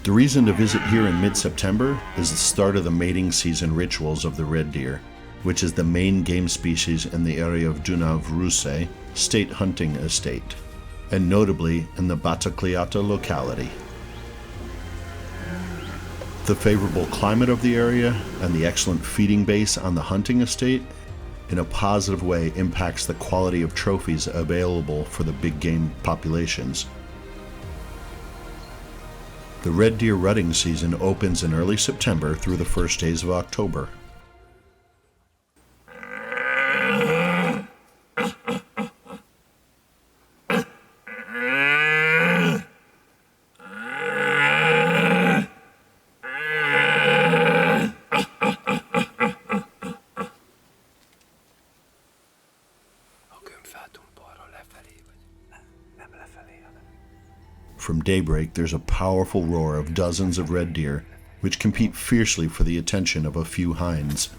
The reason to visit here in mid-September is the start of the mating season rituals of the red deer, which is the main game species in the area of Dunav-Rusay State Hunting Estate, and notably in the Batakliata locality. The favorable climate of the area and the excellent feeding base on the hunting estate in a positive way impacts the quality of trophies available for the big game populations. The red deer rutting season opens in early September through the first days of October. From daybreak, there's a powerful roar of dozens of red deer, which compete fiercely for the attention of a few hinds.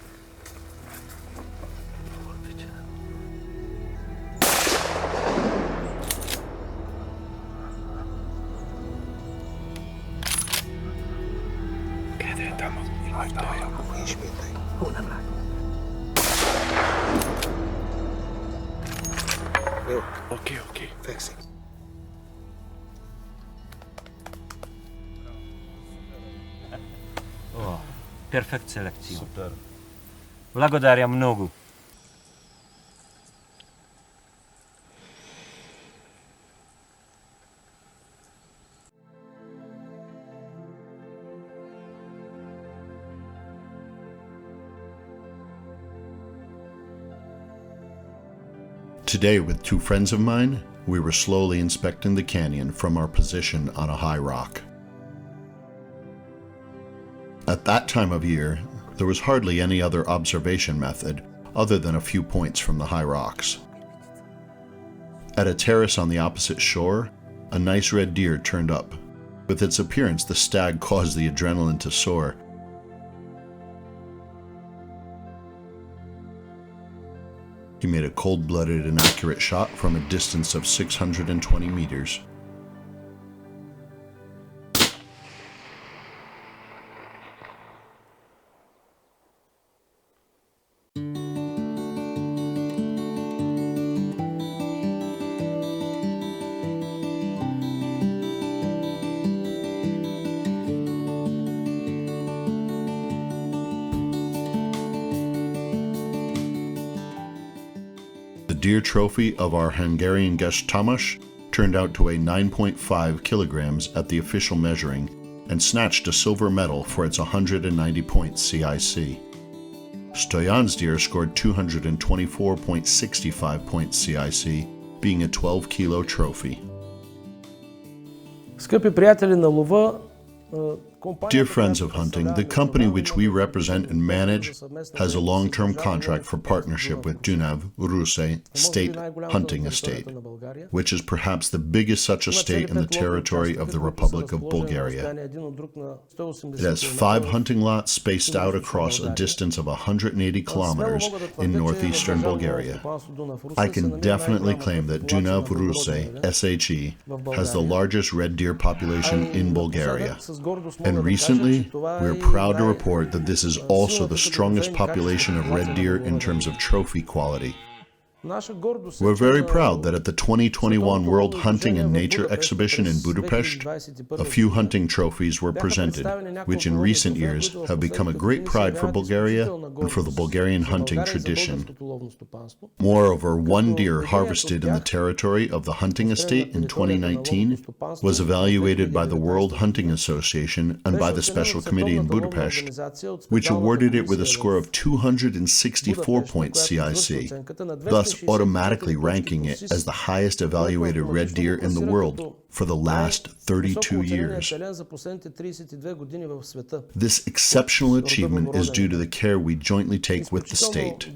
Okay. Fixing. О, перфект селекция. Супер. Благодаря много. Today, with two friends of mine, we were slowly inspecting the canyon from our position on a high rock. At that time of year, there was hardly any other observation method other than a few points from the high rocks. At a terrace on the opposite shore, a nice red deer turned up. With its appearance, the stag caused the adrenaline to soar. He made a cold-blooded and accurate shot from a distance of 620 meters. The deer trophy of our Hungarian guest Tamás turned out to weigh 9.5 kilograms at the official measuring and snatched a silver medal for its 190-point CIC. Stiliyan's deer scored 224.65 points CIC, being a 12-kilo trophy. Скъпи приятели на лова, Dear friends of hunting, the company which we represent and manage has a long-term contract for partnership with Dunav-Rusay State Hunting Estate, which is perhaps the biggest such estate in the territory of the Republic of Bulgaria. It has 5 hunting lots spaced out across a distance of 180 kilometers in northeastern Bulgaria. I can definitely claim that Dunav-Rusay SHE has the largest red deer population in Bulgaria. And recently, we are proud to report that this is also the strongest population of red deer in terms of trophy quality. We're very proud that at the 2021 World Hunting and Nature Exhibition in Budapest, a few hunting trophies were presented, which in recent years have become a great pride for Bulgaria and for the Bulgarian hunting tradition. Moreover, one deer harvested in the territory of the hunting estate in 2019 was evaluated by the World Hunting Association and by the Special Committee in Budapest, which awarded it with a score of 264 points CIC, thus automatically ranking it as the highest evaluated red deer in the world for the last 32 years. This exceptional achievement is due to the care we jointly take with the state. In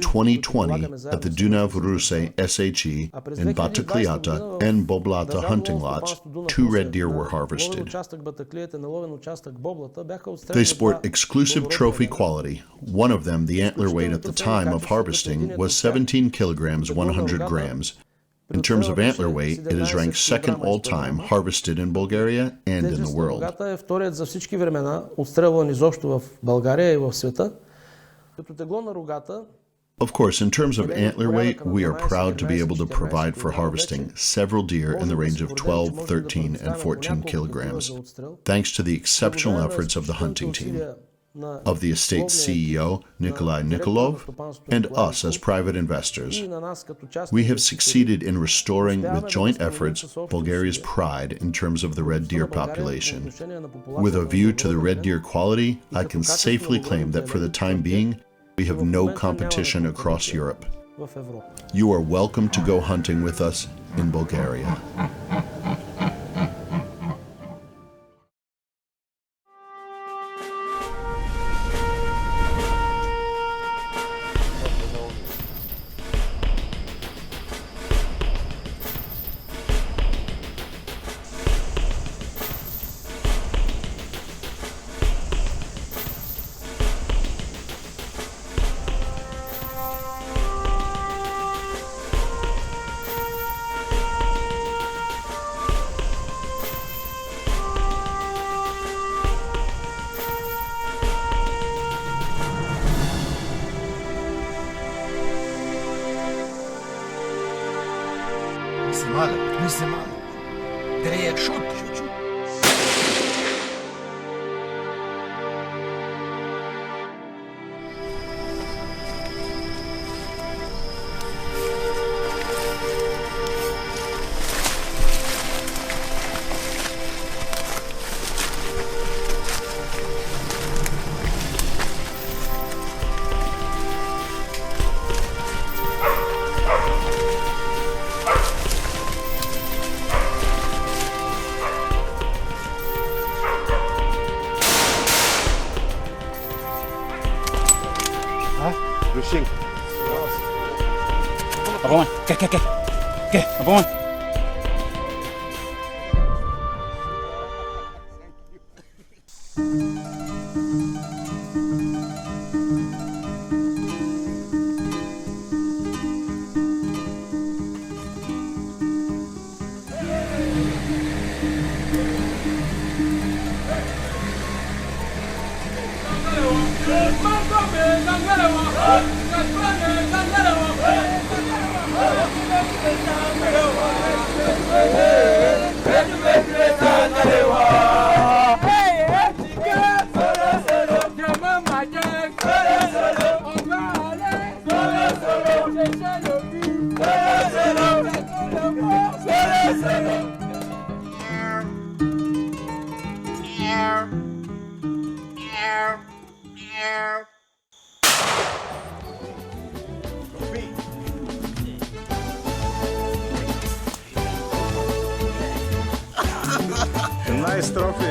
2020, at the Dunav-Rusay SHE in Batakliata and Boblata hunting lots, 2 red deer were harvested. They sport exclusive trophy quality. One of them, the antler weight at the time of harvesting, was 17 kilograms 100 grams, In terms of antler weight, it is ranked second all-time harvested in Bulgaria and in the world. Рогата е вторият за всички времена, отстрелван изобщо в България и в света. Като тегло на рогата, Of course, in terms of antler weight, we are proud to be able to provide for harvesting several deer in the range of 12, 13, and 14 kilograms, thanks to the exceptional efforts of the hunting team, of the estate's CEO, Nikolai Nikolov, and us as private investors. We have succeeded in restoring, with joint efforts, Bulgaria's pride in terms of the red deer population. With a view to the red deer quality, I can safely claim that for the time being, we have no competition across Europe. You are welcome to go hunting with us in Bulgaria. Не се мали. Трябва шут. Lushing. Abon, ke, abon. Nice trophy.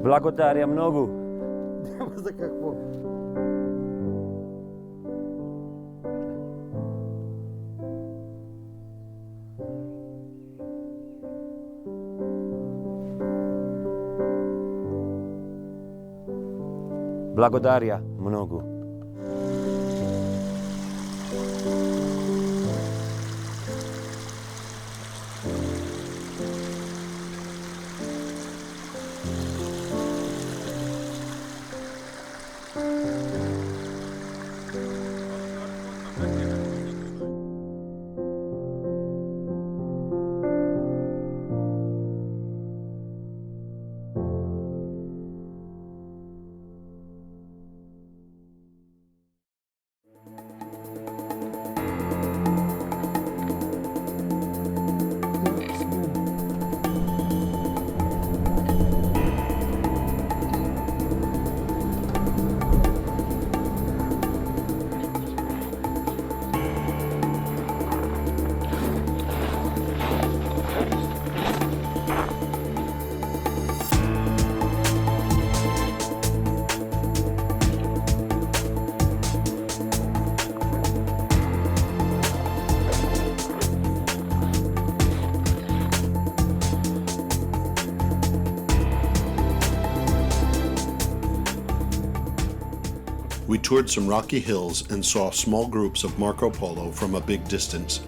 Благодаря много. За какво? Благодаря много. We toured some rocky hills and saw small groups of Marco Polo from a big distance.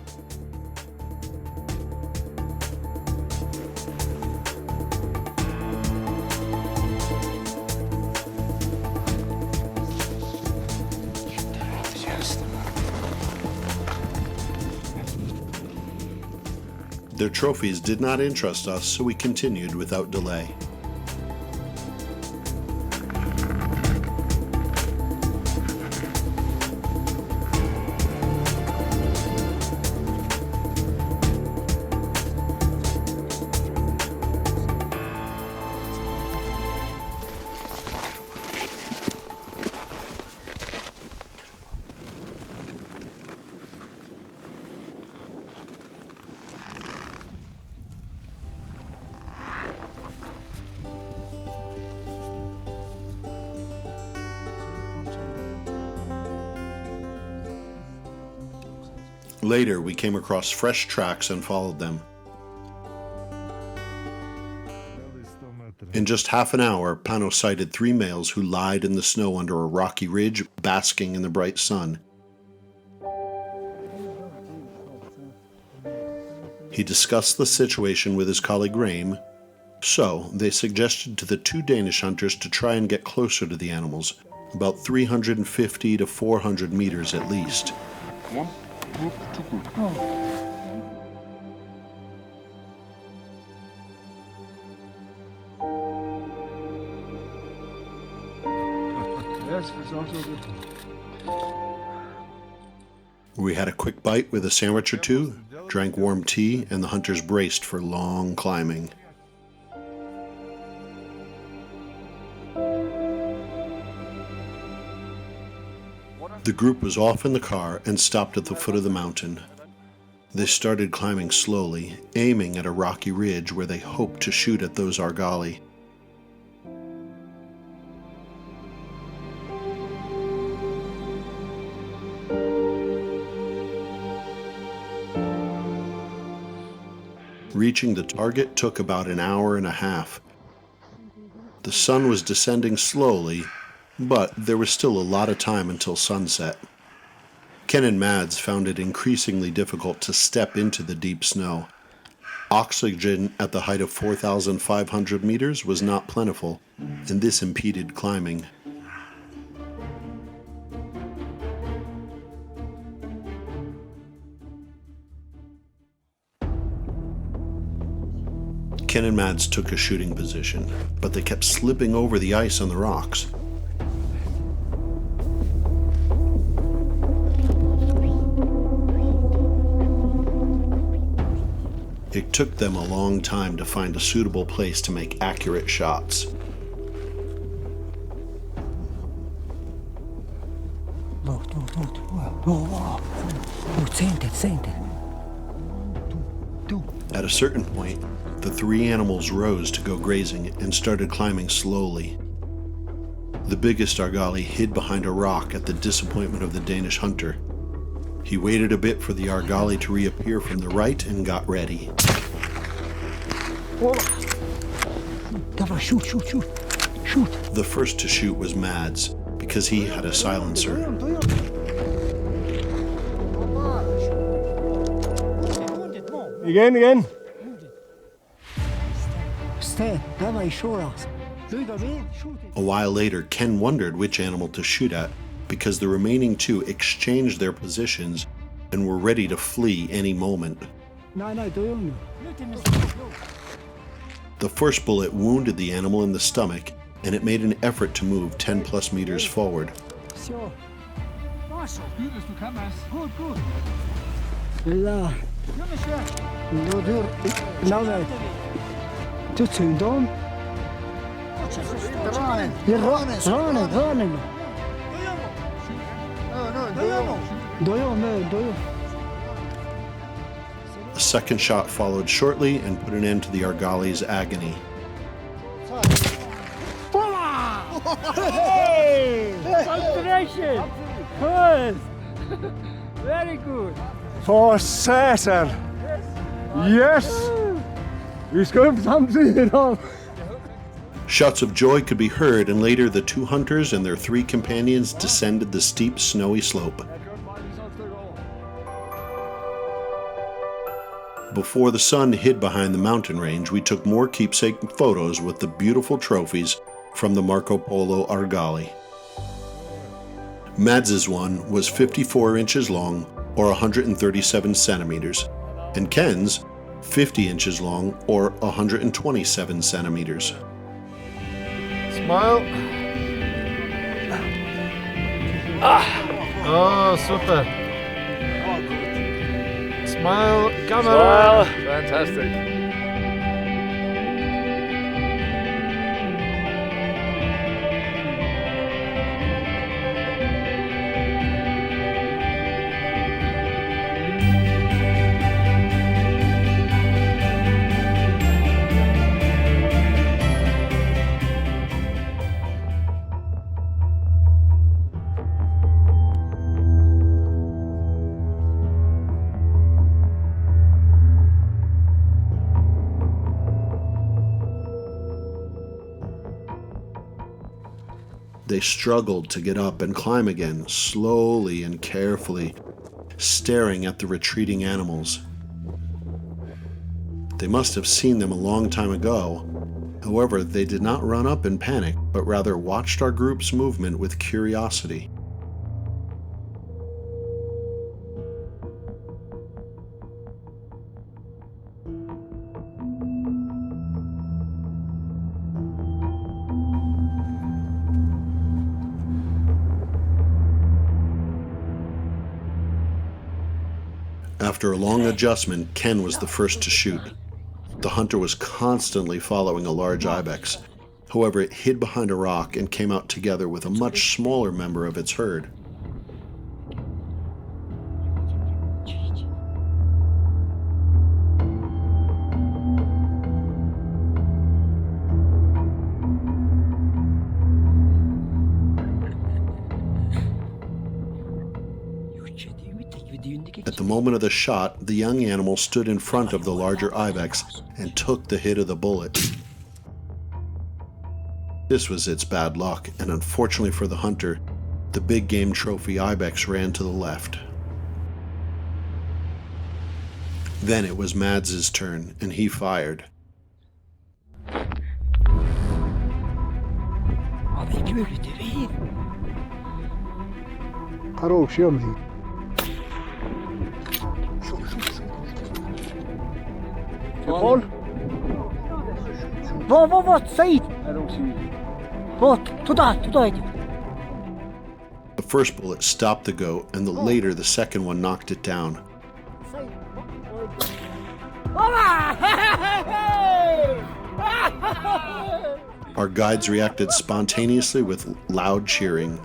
Their trophies did not interest us, so we continued without delay. Later, we came across fresh tracks and followed them. In just half an hour, Pano sighted 3 males who lied in the snow under a rocky ridge, basking in the bright sun. He discussed the situation with his colleague Raim, so they suggested to the 2 Danish hunters to try and get closer to the animals, about 350 to 400 meters at least. We had a quick bite with a sandwich or 2, drank warm tea, and the hunters braced for long climbing. The group was off in the car and stopped at the foot of the mountain. They started climbing slowly, aiming at a rocky ridge where they hoped to shoot at those argali. Reaching the target took about an hour and a half. The sun was descending slowly, but there was still a lot of time until sunset. Ken and Mads found it increasingly difficult to step into the deep snow. Oxygen at the height of 4,500 meters was not plentiful, and this impeded climbing. Ken and Mads took a shooting position, but they kept slipping over the ice on the rocks. It took them a long time to find a suitable place to make accurate shots. Sente. At a certain point, The three animals rose to go grazing and started climbing slowly. The biggest argali hid behind a rock at the disappointment of the Danish hunter. He waited a bit for the argali to reappear from the right and got ready. Shoot. The first to shoot was Mads, because he had a silencer. Again. Stay, давай еще раз. A while later, Ken wondered which animal to shoot at, because the remaining two exchanged their positions and were ready to flee any moment. The first bullet wounded the animal in the stomach, and it made an effort to move 10 plus meters forward. A second shot followed shortly and put an end to the argali's agony. Concentration! Good! Very good! For Satan! Yes! Vi ska upp samtidigt. Shouts of joy could be heard, and later the two hunters and their three companions descended the steep, snowy slope. Before the sun hid behind the mountain range, we took more keepsake photos with the beautiful trophies from the Marco Polo argali. Mads's one was 54 inches long, or 137 centimeters, and Ken's 50 inches long, or 127 centimeters. Smile. Oh, super. Smile, camera. Fantastic. They struggled to get up and climb again, slowly and carefully, staring at the retreating animals. They must have seen them a long time ago. However, they did not run up in panic, but rather watched our group's movement with curiosity. After a long adjustment, Ken was the first to shoot. The hunter was constantly following a large ibex. However, it hid behind a rock and came out together with a much smaller member of its herd. At the moment of the shot, the young animal stood in front of the larger ibex and took the hit of the bullet. This was its bad luck, and unfortunately for the hunter, the big game trophy ibex ran to the left. Then it was Mads's turn, and he fired. Хорош, ёмный. Hold. Вот, стоит. Вот, туда иди. The first bullet stopped the goat, and later the second one knocked it down. Our guides reacted spontaneously with loud cheering.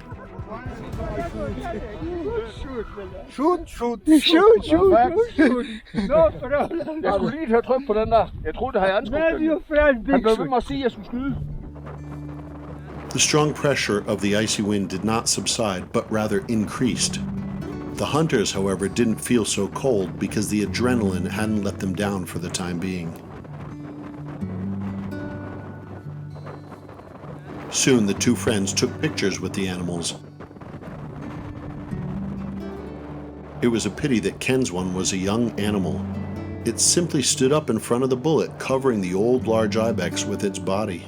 Shoot, shoot, Shoot, shoot, Perfekt. shoot. No problem. Jeg skulle lige tage tryk på den der. Jeg troede, det havde anskudt Where's your den. friend, Han Big blev ved Shoot? med at sige, at jeg skulle skyde. The strong pressure of the icy wind did not subside, but rather increased. The hunters, however, didn't feel so cold because the adrenaline hadn't let them down for the time being. Soon, the two friends took pictures with the animals. It was a pity that Ken's one was a young animal. It simply stood up in front of the bullet, covering the old large ibex with its body.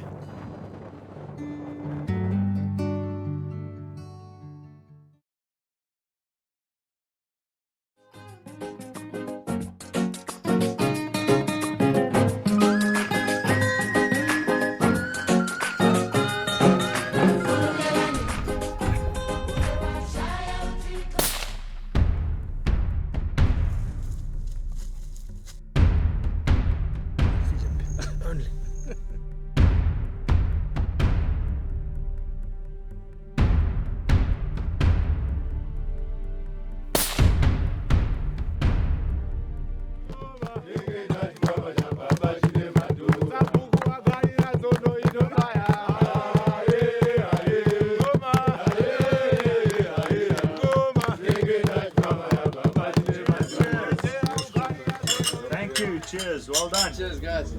Thank you. Cheers. Well done. Cheers, guys.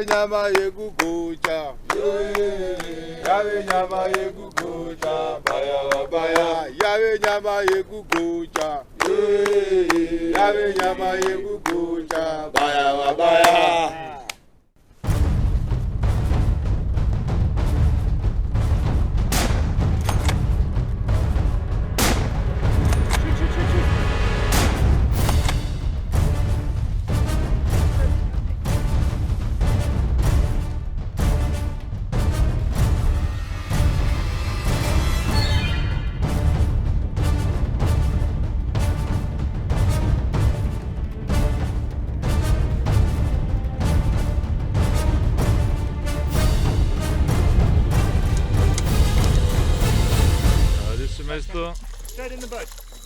nyama yekukucha yave nyama yekukucha baya wabaya yave nyama yekukucha yave nyama yekukucha baya wabaya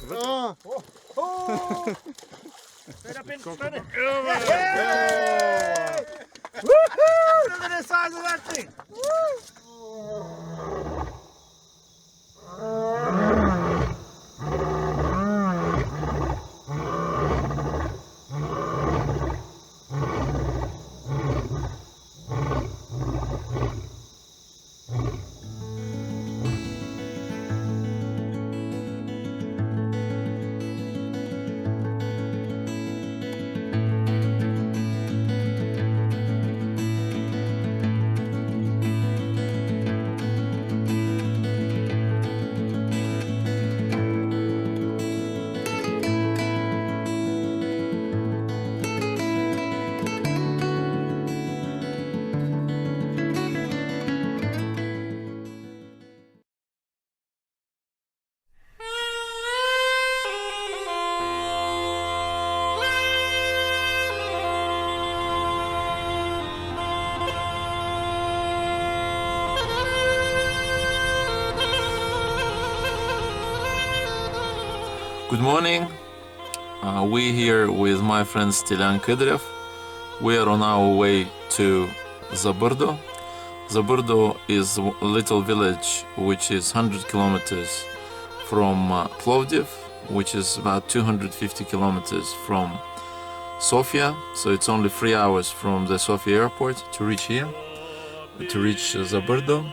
Look at the size of that thing. Good morning. We here with my friend Stiliyan Kadrev. We are on our way to Zaburdo. Zaburdo is a little village which is 100 kilometers from Plovdiv, which is about 250 kilometers from Sofia. So it's only 3 hours from the Sofia airport to reach here, to reach Zaburdo.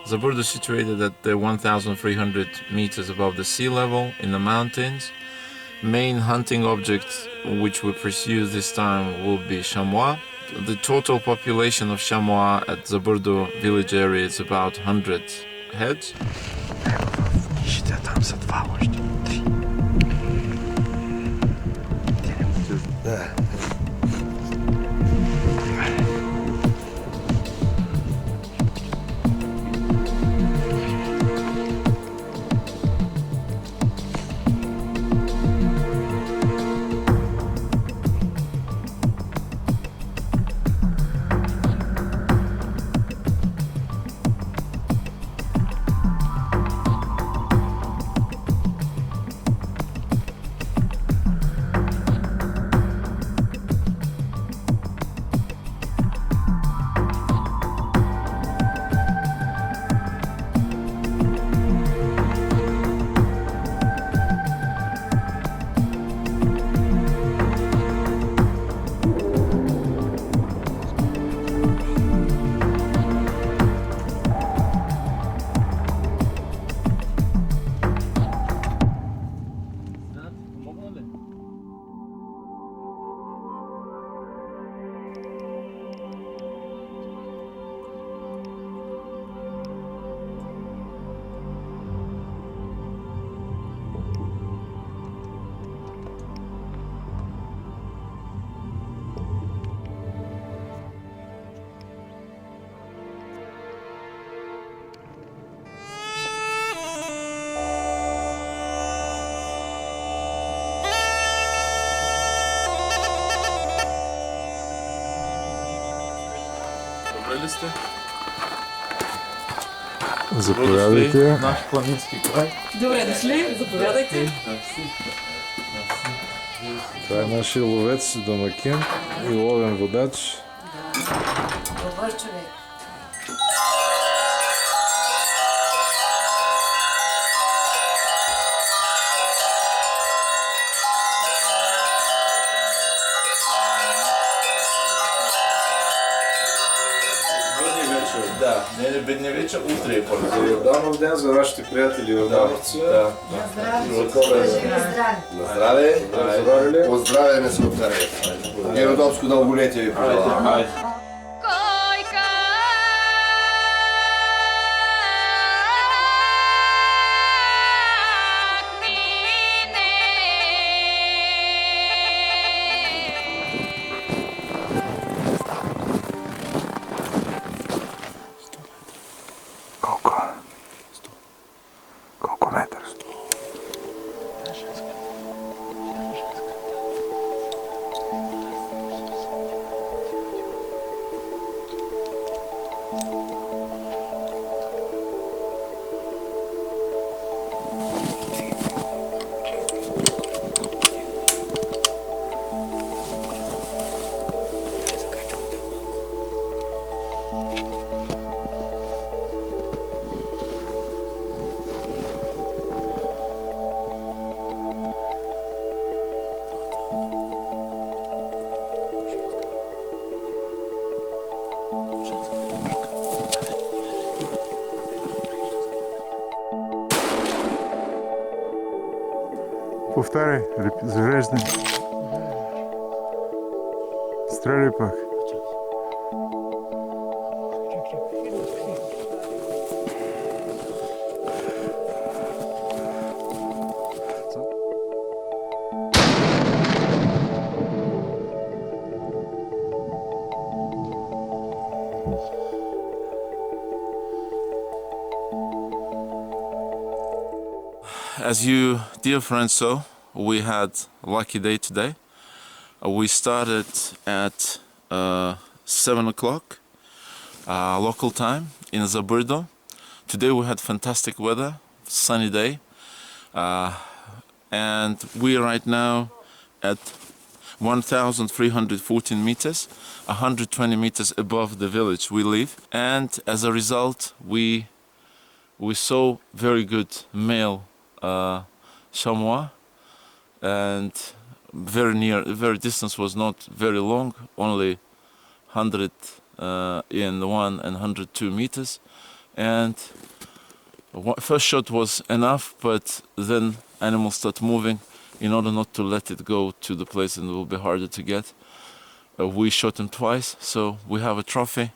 Zaburdo is situated at 1,300 meters above the sea level in the mountains. Main hunting object which we pursue this time will be chamois. The total population of chamois at Zaburdo village area is about 100 heads. Заповядайте. Наш планински край. Добре дошли, заповядайте. Това е нашия ловец, домакин и ловен водач. Добър човек. Да, не бедни вечер, утре е първо. За Йорданов ден за вашите приятели йордановци. Да. На здраве. Поздравяме се от Kadrev. Геродовско дълголетие ви пожелавам. Колко метър? Повтаряй, зареждай. Стреляй пак. As you, dear friends, saw, we had a lucky day today. We started at 7 o'clock local time in Zabyrdo. Today we had fantastic weather, sunny day, and we are right now at 1,314 meters, 120 meters above the village we live, and as a result we saw very good male chamois, and very distance was not very long, only 101 and 102 meters, and first shot was enough, but then animals start moving. In order not to let it go to the place and it will be harder to get, we shot him twice, so we have a trophy.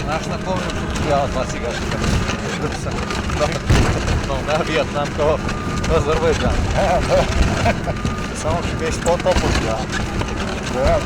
Наш напомнил, что я два цыгашка. На Вьетнам, то Азербайджан. Сам весь потоп да. Да.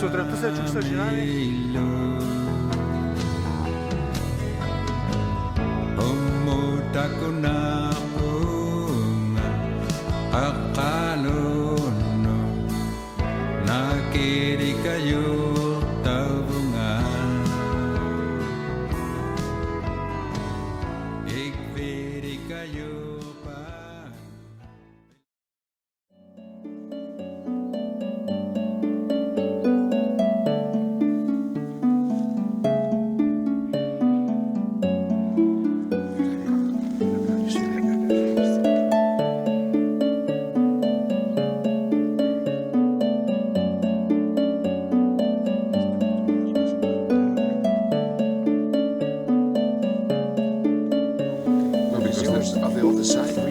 Сутринта се чух съжаление. Of the other side.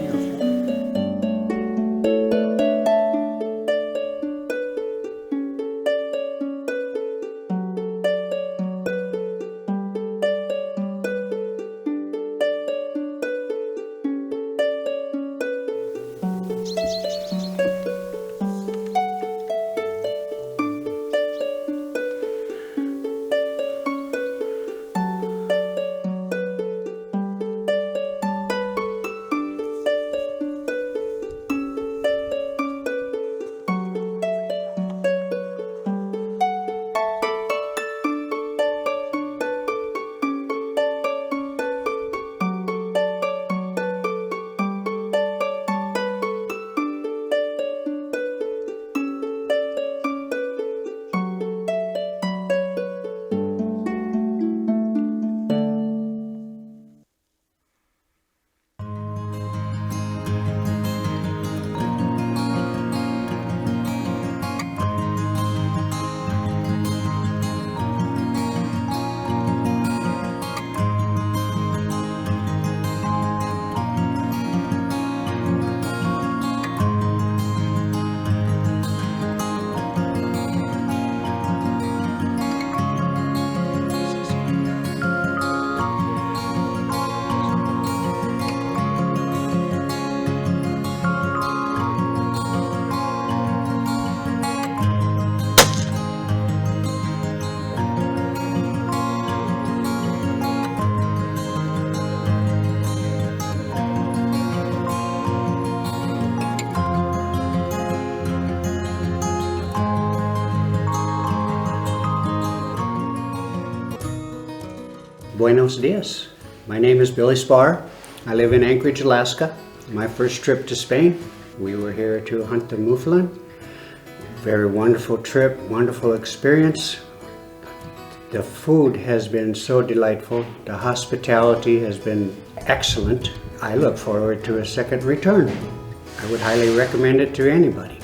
Buenos dias. My name is Billy Spar. I live in Anchorage, Alaska. My first trip to Spain, we were here to hunt the mouflon. Very wonderful trip, wonderful experience. The food has been so delightful. The hospitality has been excellent. I look forward to a second return. I would highly recommend it to anybody.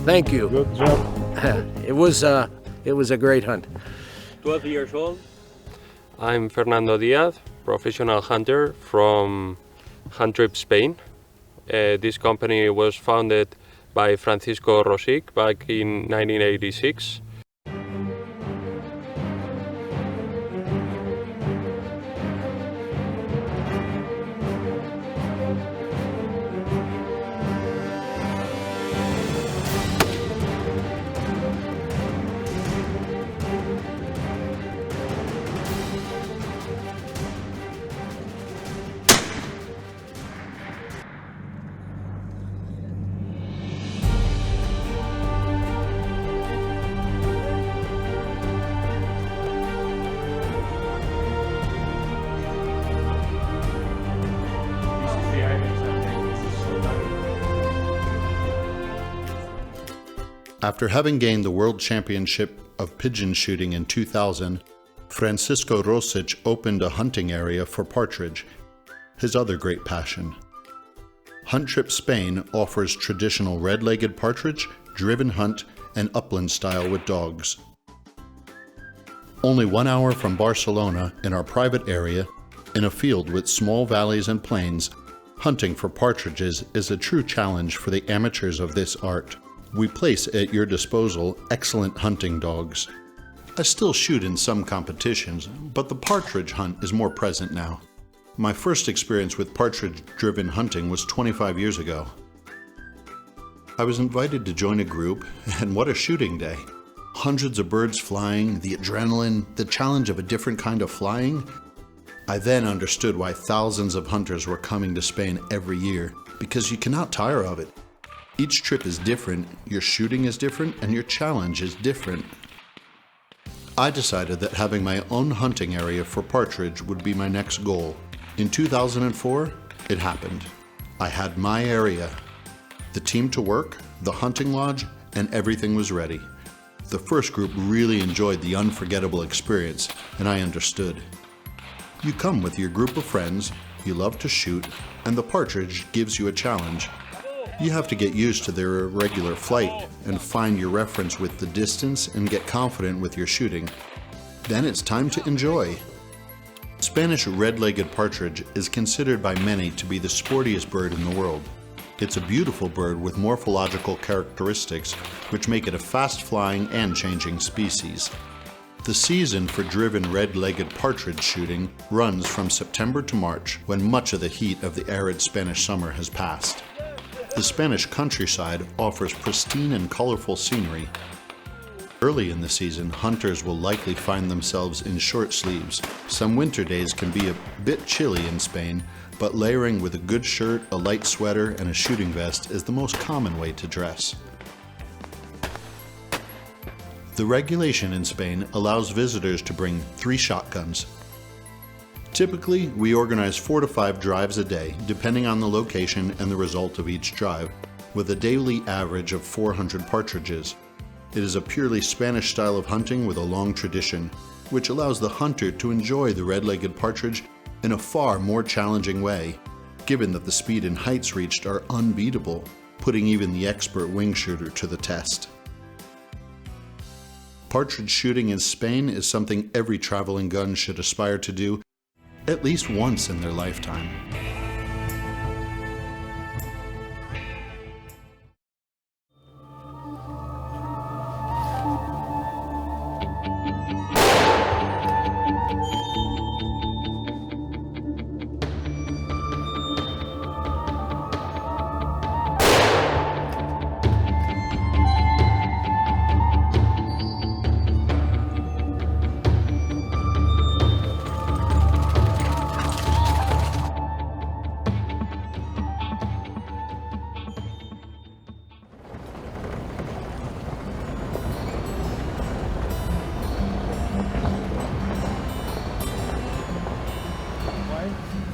Thank you. Good job. It was a great hunt. 12 years old. I'm Fernando Diaz, professional hunter from Hunt Trip Spain. This company was founded by Francisco Rosic back in 1986. After having gained the World Championship of Pigeon Shooting in 2000, Francisco Rosic opened a hunting area for partridge, his other great passion. Hunt Trip Spain offers traditional red-legged partridge, driven hunt, and upland style with dogs. Only 1 hour from Barcelona, in our private area, in a field with small valleys and plains, hunting for partridges is a true challenge for the amateurs of this art. We place at your disposal excellent hunting dogs. I still shoot in some competitions, but the partridge hunt is more present now. My first experience with partridge-driven hunting was 25 years ago. I was invited to join a group, and what a shooting day. Hundreds of birds flying, the adrenaline, the challenge of a different kind of flying. I then understood why thousands of hunters were coming to Spain every year, because you cannot tire of it. Each trip is different, your shooting is different, and your challenge is different. I decided that having my own hunting area for partridge would be my next goal. In 2004, it happened. I had my area, the team to work, the hunting lodge, and everything was ready. The first group really enjoyed the unforgettable experience, and I understood. You come with your group of friends, you love to shoot, and the partridge gives you a challenge. You have to get used to their irregular flight and find your reference with the distance and get confident with your shooting. Then it's time to enjoy. Spanish red-legged partridge is considered by many to be the sportiest bird in the world. It's a beautiful bird with morphological characteristics which make it a fast-flying and changing species. The season for driven red-legged partridge shooting runs from September to March, when much of the heat of the arid Spanish summer has passed. The Spanish countryside offers pristine and colorful scenery. Early in the season, hunters will likely find themselves in short sleeves. Some winter days can be a bit chilly in Spain, but layering with a good shirt, a light sweater, and a shooting vest is the most common way to dress. The regulation in Spain allows visitors to bring 3 shotguns. Typically, we organize 4 to 5 drives a day, depending on the location and the result of each drive, with a daily average of 400 partridges. It is a purely Spanish style of hunting with a long tradition, which allows the hunter to enjoy the red-legged partridge in a far more challenging way, given that the speed and heights reached are unbeatable, putting even the expert wing shooter to the test. Partridge shooting in Spain is something every traveling gun should aspire to do at least once in their lifetime.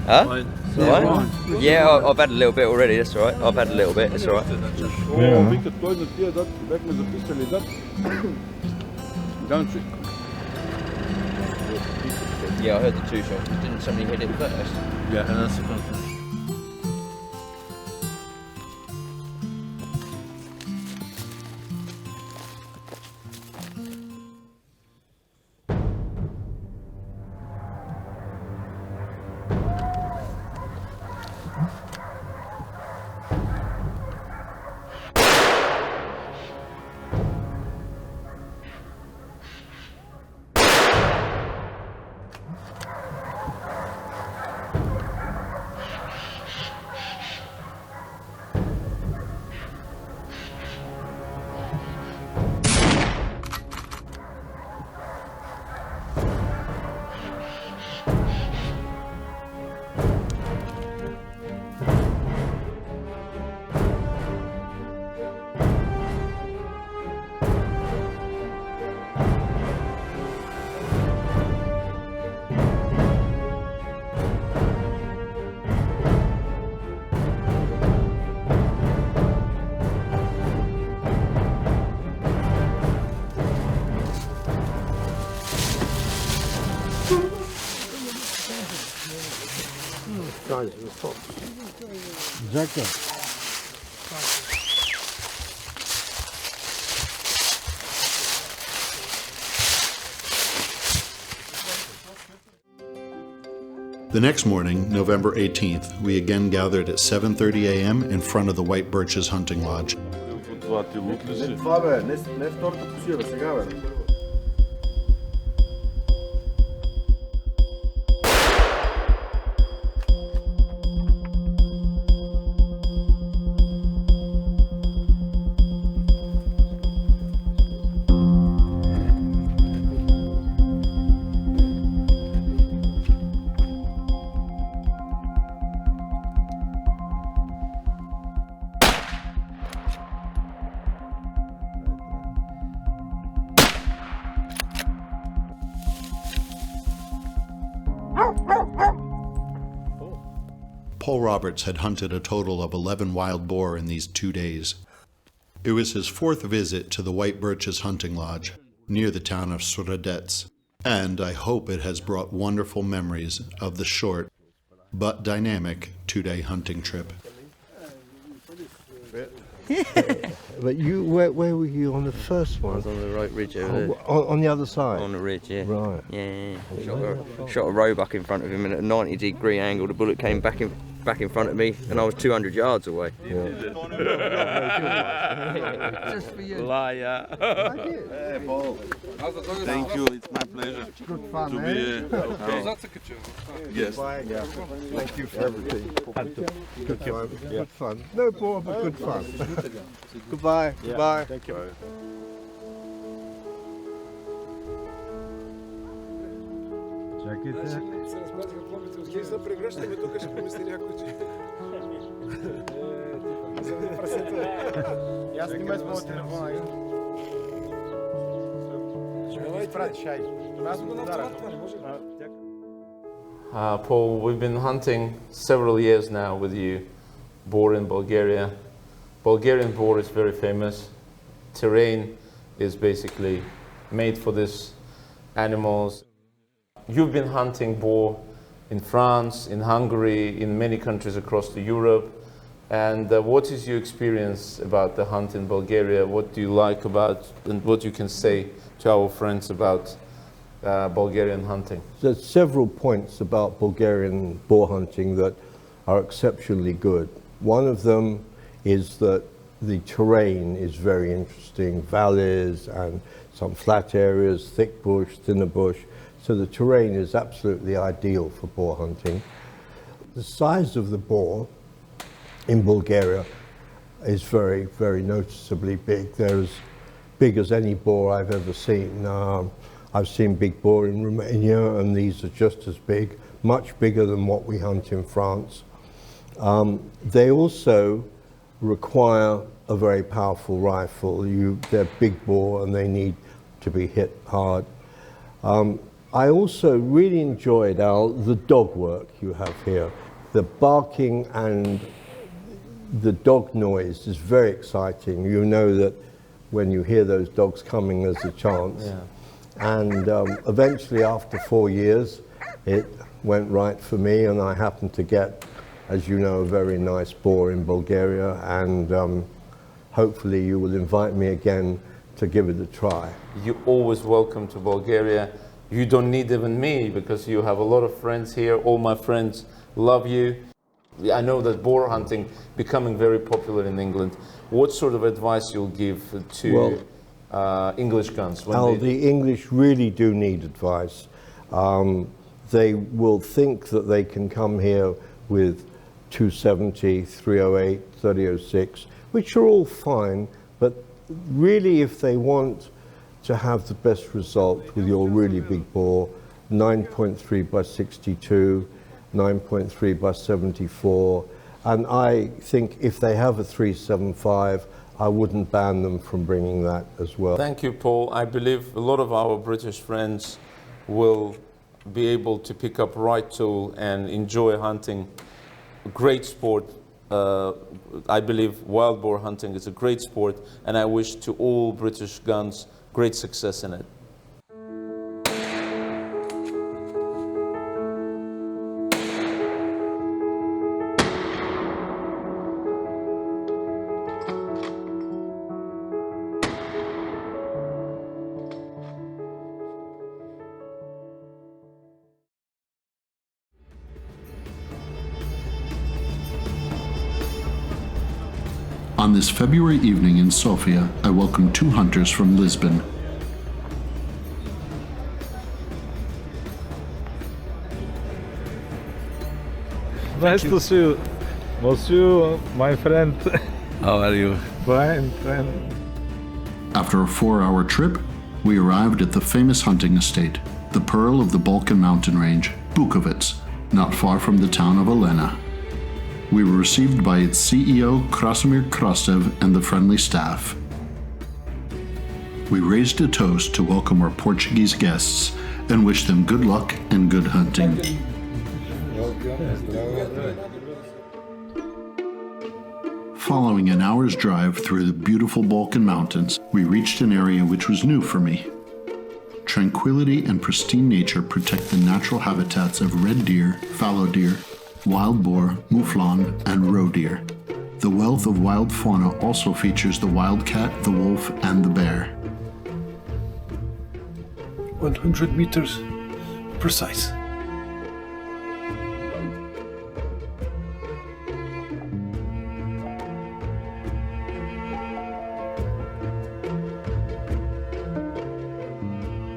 Huh? Right? Yeah, I've had a little bit already, that's alright. I've had a little bit, that's alright. Yeah, I heard the 2 shots. Didn't somebody hit it first? Yeah, and that's the first. size of a fox. Exactly. The next morning, November 18th, we again gathered at 7:30 a.m. in front of the White Birches Hunting Lodge. Paul Roberts had hunted a total of 11 wild boar in these 2 days. It was his 4th visit to the White Birches Hunting Lodge, near the town of Suradets, and I hope it has brought wonderful memories of the short but dynamic 2-day hunting trip. But you, where were you on the first one? I was on the right ridge over there. On the other side? On the ridge, yeah. Right. Yeah. Shot a roebuck in front of him, and at a 90-degree angle, the bullet came back in front of me, and I was 200 yards away. Yeah. Just for you. Liar. Hey, Paul. Thank you, it's my pleasure. Good fun, to eh? be here. Okay. Yes. Yeah. Thank you for everything. Good fun. Good fun. No boar, but good fun. Goodbye. Goodbye. Thank you. Paul, we've been hunting several years now with you, boar in Bulgaria. Bulgarian boar is very famous. Terrain is basically made for these animals. You've been hunting boar in France, in Hungary, in many countries across Europe. And what is your experience about the hunt in Bulgaria? What do you like about, and what you can say to our friends about Bulgarian hunting? There's several points about Bulgarian boar hunting that are exceptionally good. One of them is that the terrain is very interesting, valleys and some flat areas, thick bush, thinner bush. So the terrain is absolutely ideal for boar hunting. The size of the boar in Bulgaria is very, very noticeably big. They're as big as any boar I've ever seen. I've seen big boar in Romania, and these are just as big, much bigger than what we hunt in France. They also require a very powerful rifle. They're big boar and they need to be hit hard. I also really enjoyed, Al, the dog work you have here. The barking and the dog noise is very exciting. You know that when you hear those dogs coming, there's a chance. Yeah. And eventually, after 4 years, it went right for me, and I happened to get, as you know, a very nice boar in Bulgaria, and hopefully you will invite me again to give it a try. You're always welcome to Bulgaria. You don't need even me, because you have a lot of friends here. All my friends love you. I know that boar hunting becoming very popular in England. What sort of advice you'll give to English guns? The English really do need advice. They will think that they can come here with 270, 308, 3006, which are all fine, but really if they want to have the best result with your really big bore, 9.3 by 62, 9.3 by 74, and I think if they have a 375, I wouldn't ban them from bringing that as well. Thank you, Paul. I believe a lot of our British friends will be able to pick up right tool and enjoy hunting. Great sport. I believe wild boar hunting is a great sport, and I wish to all British guns great success in it. On this February evening in Sofia, I welcomed 2 hunters from Lisbon. Nice to see you. Monsieur, my friend. How are you? Fine. After a 4-hour trip, we arrived at the famous hunting estate, the pearl of the Balkan mountain range, Bukovic, not far from the town of Elena. We were received by its CEO, Krasimir Krastev, and the friendly staff. We raised a toast to welcome our Portuguese guests and wish them good luck and good hunting. Following an hour's drive through the beautiful Balkan mountains, we reached an area which was new for me. Tranquility and pristine nature protect the natural habitats of red deer, fallow deer, wild boar, mouflon, and roe deer. The wealth of wild fauna also features the wildcat, the wolf, and the bear. 100 meters precise.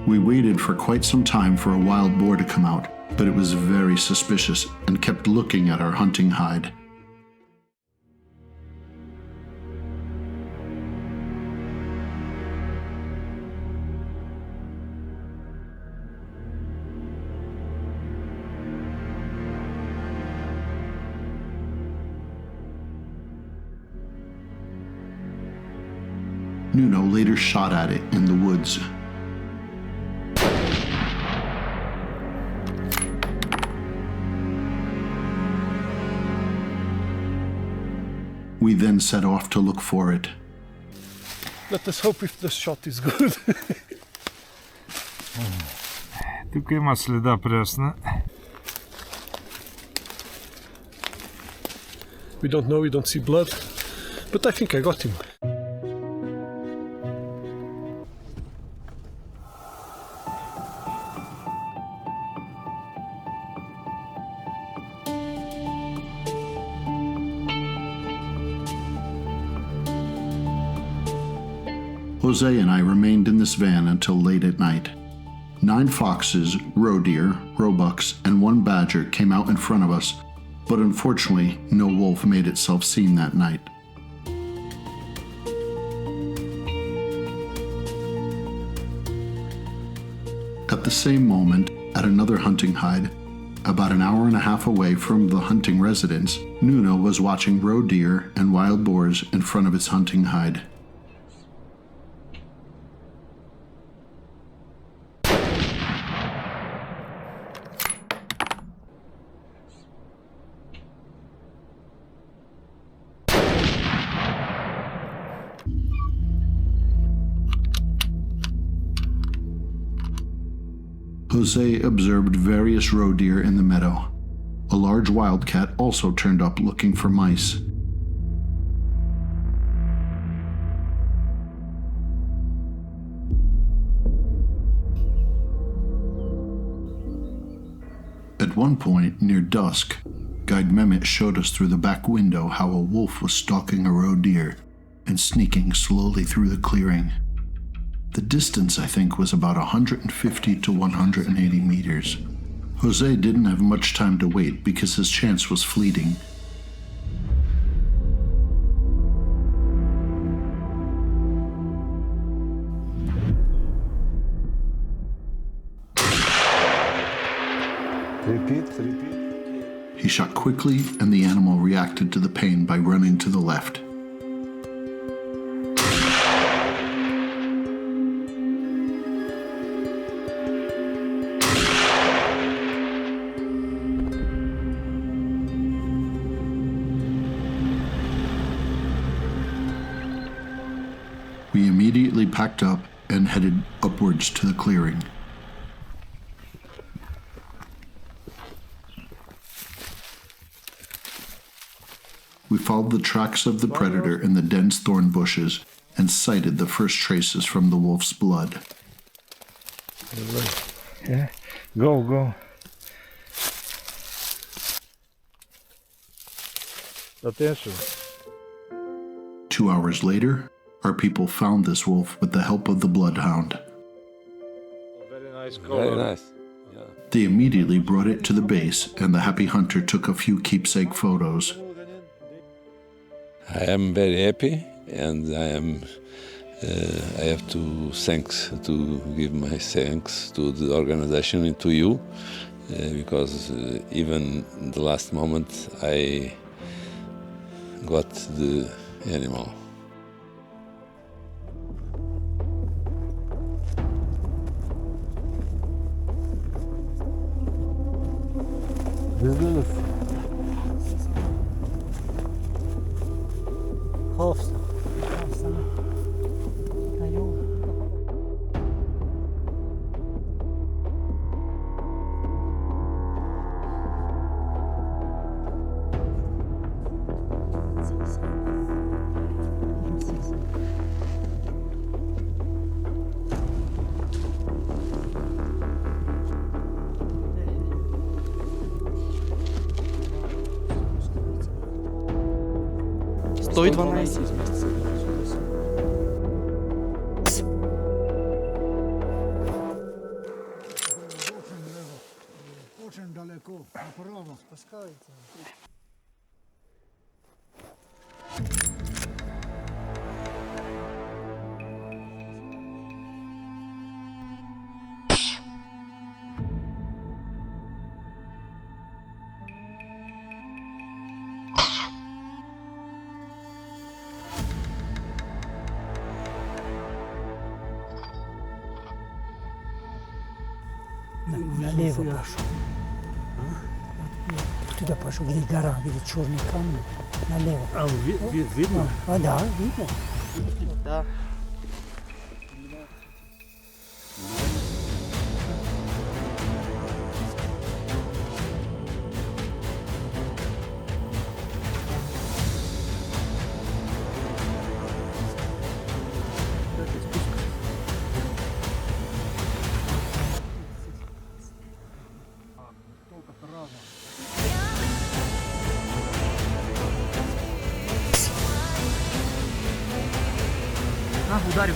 We waited for quite some time for a wild boar to come out, but it was very suspicious and kept looking at our hunting hide. Nuno later shot at it in the woods. We then set off to look for it. Let us hope if the shot is good. Тук има следа пресна. We don't know, we don't see blood, but I think I got him. Jose and I remained in this van until late at night. 9 foxes, roe deer, roebucks, and 1 badger came out in front of us, but unfortunately, no wolf made itself seen that night. At the same moment, at another hunting hide, about an hour and a half away from the hunting residence, Nuno was watching roe deer and wild boars in front of its hunting hide. Jose observed various roe deer in the meadow. A large wildcat also turned up looking for mice. At one point, near dusk, Guide Mehmet showed us through the back window how a wolf was stalking a roe deer and sneaking slowly through the clearing. The distance, I think, was about 150 to 180 meters. Jose didn't have much time to wait because his chance was fleeting. Repeat. He shot quickly, and the animal reacted to the pain by running to the left. We immediately packed up and headed upwards to the clearing. We followed the tracks of the predator in the dense thorn bushes and sighted the first traces from the wolf's blood. Yeah. Go. Attention. 2 hours later, our people found this wolf with the help of the bloodhound. Very nice Very nice. Yeah. They immediately brought it to the base, and the happy hunter took a few keepsake photos. I am very happy, and I have to give my thanks to the organization and to you, because even the last moment I got the animal. Hızlı. Hafsa. Стоїть 12. Очень далеко, направо. Спускається. Налево пошел. Туда пошел, где гора, где черный камень. Налево. А видно? Да, видно. Да. Ударил.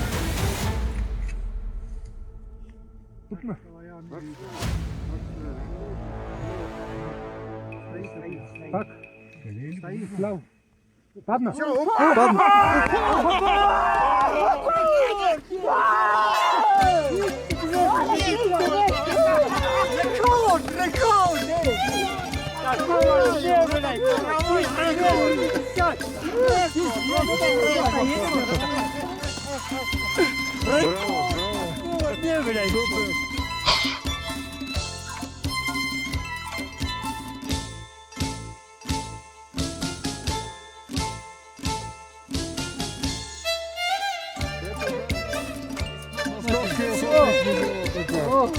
Так. Стоит. Ладно. Ладно. О!